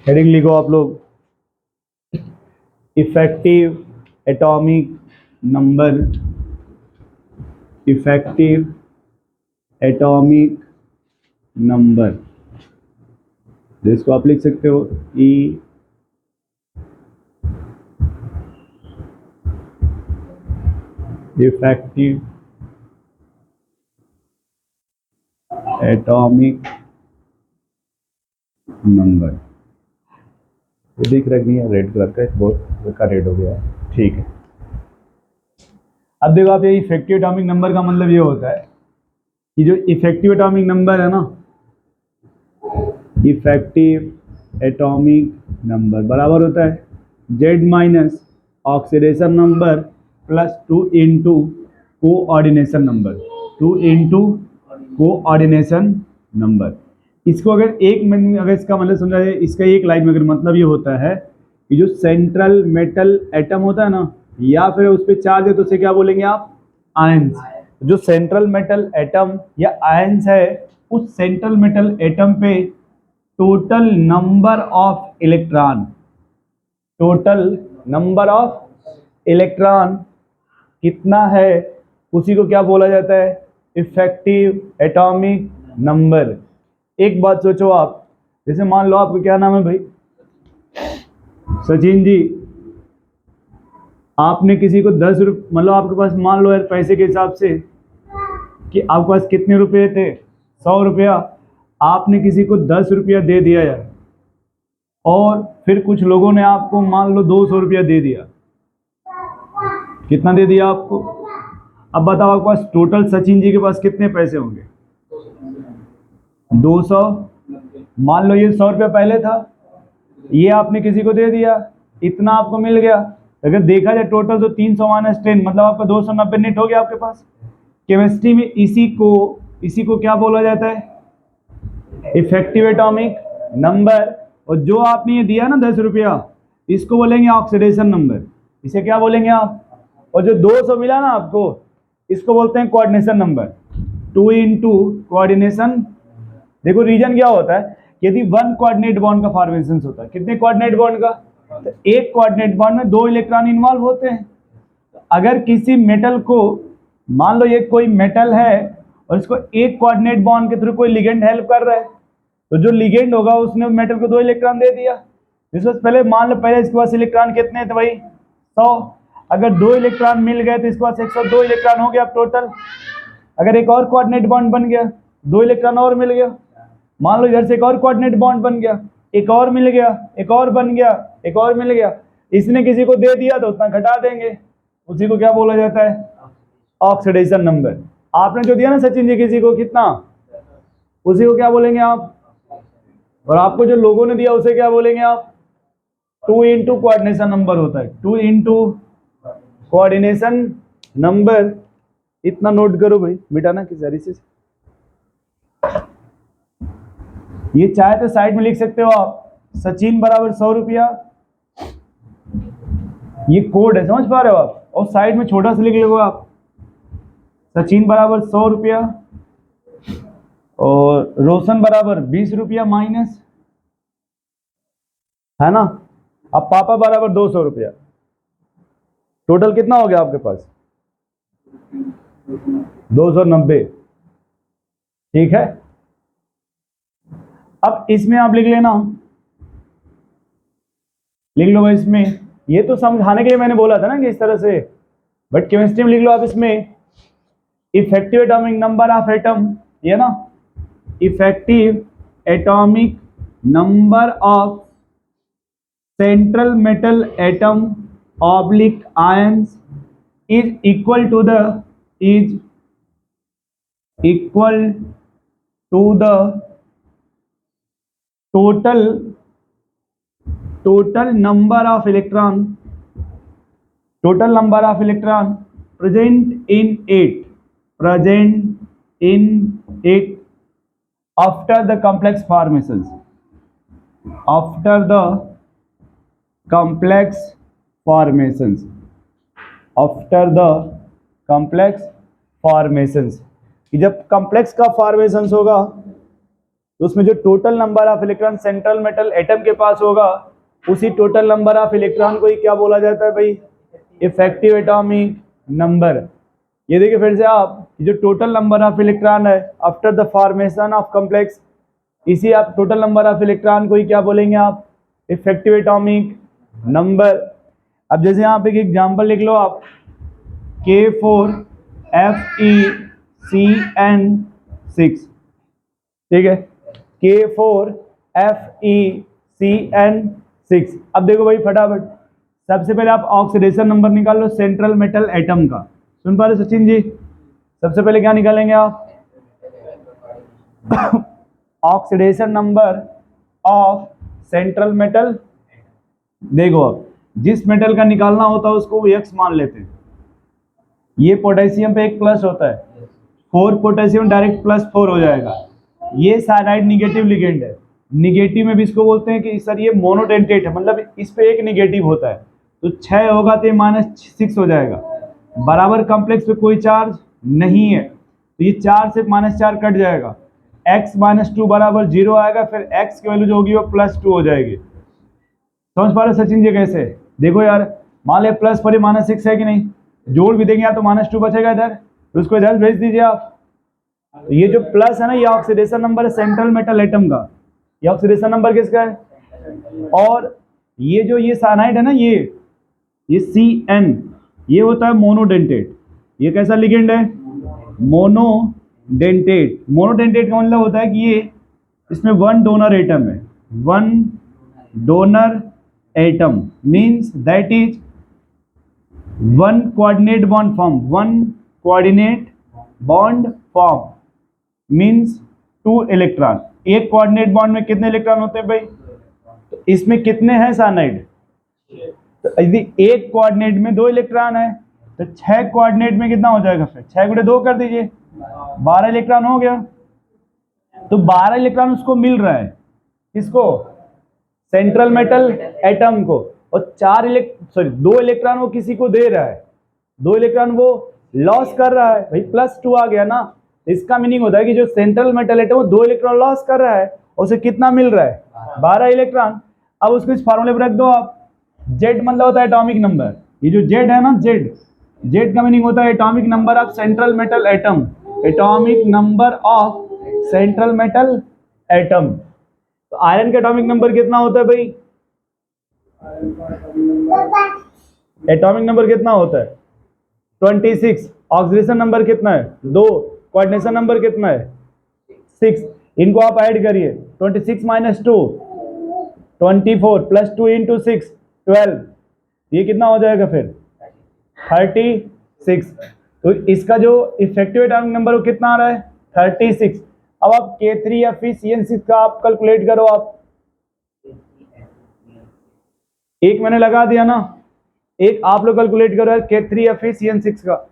Heading लिखो आप लोग, effective atomic number, effective atomic number, जिसको आप लिख सकते हो ई इफेक्टिव एटॉमिक नंबर। ये दिख रहा नहीं है, रेड कलर का, बहुत का रेड हो गया है, ठीक है। अब देखो आप, ये इफेक्टिव एटॉमिक नंबर का मतलब ये होता है कि जो इफेक्टिव एटॉमिक नंबर है ना, इफेक्टिव एटॉमिक नंबर बराबर होता है Z minus oxidation number plus 2 into coordination number, 2 into coordination number. इसको अगर एक मिनट में अगर इसका मतलब समझा जाए, इसका एक लाइन में अगर मतलब ये होता है कि जो सेंट्रल मेटल एटम होता है ना, या फिर उस पर चार्ज है तो उसे क्या बोलेंगे आप, आयंस। जो सेंट्रल मेटल एटम या आयंस है, उस सेंट्रल मेटल एटम पे total number of electron, total number of electron कितना है, उसी को क्या बोला जाता है, इफेक्टिव एटॉमिक नंबर। एक बात सोचो आप, जैसे मान लो आपका क्या नाम है भाई, सचिन जी, आपने किसी को 10 रुपये, मतलब आपके पास मान लो यार पैसे के हिसाब से कि आपके पास कितने रुपए थे, 100 रुपया, आपने किसी को 10 रुपया दे दिया यार, और फिर कुछ लोगों ने आपको मान लो 200 रुपया दे दिया, कितना दे दिया आपको। अब बताओ आपके पास टोटल सचिन जी के पास कितने पैसे होंगे, 200। मान लो ये 100 रुपया पहले था, ये आपने किसी को दे दिया, इतना आपको मिल गया। अगर देखा जाए टोटल तो 300 - 10, मतलब आपका 290 नेट हो गया आपके पास। केमिस्ट्री में इसी को क्या बोला जाता है, इफेक्टिव एटॉमिक नंबर। और जो आपने ये दिया ना 10 रुपया, इसको बोलेंगे ऑक्सीडेशन नंबर, इसे क्या बोलेंगे आप। और जो 200 मिला ना आपको, इसको बोलते हैं कोऑर्डिनेशन नंबर, 2 इंटू कोऑर्डिनेशन। देखो रीजन क्या होता है, यदि 1 कोऑर्डिनेट बॉन्ड का फॉर्मेशन होता है, कितने कोऑर्डिनेट बॉन्ड का, तो एक कोऑर्डिनेट बॉन्ड में 2 इलेक्ट्रॉन इन्वॉल्व होते हैं। अगर किसी मेटल को, मान लो ये कोई मेटल है और इसको एक कोऑर्डिनेट बॉन्ड के थ्रू कोई लिगेंड हेल्प कर रहा है, तो जो लिगेंड होगा उसने मेटल को 2 इलेक्ट्रॉन दे दिया। जिससे पहले मान लो पहले इसके पास इलेक्ट्रॉन कितने थे भाई, 100। अगर 2 इलेक्ट्रॉन मिल गए तो इसके पास 102 इलेक्ट्रॉन हो गया टोटल। अगर एक और कोऑर्डिनेट बॉन्ड बन गया, 2 इलेक्ट्रॉन और मिल गया, मान लो इधर से एक और कोऑर्डिनेट बॉन्ड बन गया, एक और मिल गया, एक और बन गया, एक और मिल गया, इसने किसी को दे दिया तो उतना घटा देंगे, उसी को क्या बोला जाता है, ऑक्सीडेशन नंबर। आपने जो दिया ना सचिन जी किसी को कितना, उसी को क्या बोलेंगे आप। और आपको जो लोगों ने दिया उसे क्या बोलेंगे आप, 2 इंटू कोऑर्डिनेशन नंबर होता है, 2 इंटू कोऑर्डिनेशन नंबर। इतना नोट करो भाई, मिटाना किस जरिए से। ये चाहे तो साइड में लिख सकते हो आप, सचिन बराबर 100 रुपया, ये कोड है, समझ पा रहे हो आप। और साइड में छोटा सा लिख लो आप, सचिन बराबर 100 रुपया, और रोशन बराबर 20 रुपया माइनस, है ना। अब पापा बराबर 200 रुपया, टोटल कितना हो गया आपके पास, 290, ठीक है। अब इसमें आप लिख लेना, लिख लो भाई इसमें, ये तो समझाने के लिए मैंने बोला था ना कि इस तरह से, बट केमिस्ट्री में लिख लो आप इसमें, effective atomic number of atom, ये ना, effective atomic number of central metal atom oblique ions is equal to the, is equal to the total number of electron, total number of electron present in it, present in it after the complex formations, after the complex formations, after the complex formations। कि जब complex का formation होगा तो उसमें जो total number of electron central metal atom के पास होगा उसी टोटल नंबर ऑफ इलेक्ट्रॉन को ही क्या बोला जाता है भाई, इफेक्टिव एटॉमिक नंबर। ये देखिए फिर से आप, जो टोटल नंबर ऑफ इलेक्ट्रॉन है after the formation of complex, इसी आप टोटल नंबर ऑफ इलेक्ट्रॉन को ही क्या बोलेंगे आप, इफेक्टिव एटॉमिक नंबर। अब जैसे यहाँ पे एक एग्जांपल लिख लो आप, K4FeCN6, ठीक है, K4FeCN6। अब देखो भाई फटाफट, सबसे पहले आप ऑक्सीडेशन नंबर निकाल लो सेंट्रल मेटल एटम का। सुन पा रहे सचिन जी? सबसे पहले क्या निकालेंगे आप? Oxidation number of central metal. देखो अब जिस मेटल का निकालना होता है उसको वो X मान लेते हैं। ये पोटेशियम पे एक प्लस होता है, 4 पोटेशियम डायरेक्ट +4 हो जाएगा। ये साइनाइड निगेटिव लिगेंड है, निगेटिव में भी इसको बोलते हैं कि सर ये मोनोडेंटेट है, मतलब इस पे एक निगेटिव होता है, तो 6 होगा तो ये -6 हो जाएगा। बराबर कॉम्प्लेक्स पे कोई चार्ज नहीं है, तो ये 4 से -4 कट जाएगा, x - 2 बराबर 0 आएगा, फिर x की वैल्यू जो होगी वो +2 हो जाएगी। समझ पा रहे सचिन जी कैसे? देखो यार, मान ले प्लस पर -6 है कि नहीं, जोड़ भी देंगे तो -2 बचेगा इधर, तो उसको इधर भेज दीजिए आप। तो ये जो प्लस है ना, ये ऑक्सीडेशन नंबर है सेंट्रल मेटल एटम का, ये ऑक्सीडेशन नंबर किसका है? और ये जो ये साइनाइड है ना, ये CN, ये होता है मोनोडेंटेट। ये कैसा लिगेंड है? मोनोडेंटेट। मोनोडेंटेट का मतलब होता है कि ये, इसमें 1 डोनर एटम है, 1 donor atom means that is 1 coordinate bond form, 1 coordinate bond form means 2 electron. एक कोऑर्डिनेट बॉन्ड में कितने इलेक्ट्रॉन होते हैं भाई? तो इसमें कितने हैं साइनाइड? तो यदि एक कोऑर्डिनेट में 2 इलेक्ट्रॉन है तो 6 कोऑर्डिनेट में कितना हो जाएगा? फिर 6 × 2 कर दीजिए, 12 इलेक्ट्रॉन हो गया। तो 12 इलेक्ट्रॉन उसको मिल रहा है, किसको? सेंट्रल मेटल एटम को। और 2 इलेक्ट्रॉन वो किसी को दे रहा है, 2 इलेक्ट्रॉन वो लॉस कर रहा है भाई, +2 आ गया ना। इसका मीनिंग होता है कि जो सेंट्रल मेटल एटम वो 2 इलेक्ट्रॉन लॉस कर रहा है और उसे कितना मिल रहा है? 12 इलेक्ट्रॉन। अब उसको इस फार्मूले पर रख दो आप। Z मतलब होता है एटॉमिक नंबर, ये जो Z है ना, Z का मीनिंग होता है atomic number of central metal atom, atomic number of central metal atom. तो आयरन का एटॉमिक नंबर कितना होता है भाई? एटॉमिक नंबर कितना होता है? 26। ऑक्सीडेशन नंबर कितना है? 2। कोऑर्डिनेशन नंबर कितना है? 6। इनको आप ऐड करिए, 26 - 2 24 +2 × 6 12, ये कितना हो जाएगा फिर? 36। तो इसका जो इफेक्टिव एटॉमिक नंबर वो कितना आ रहा है? 36। अब आप K3FeCN6 का आप कैलकुलेट करो। आप एक मैंने लगा दिया ना, एक आप लोग कैलकुलेट करो K3FeCN6 का।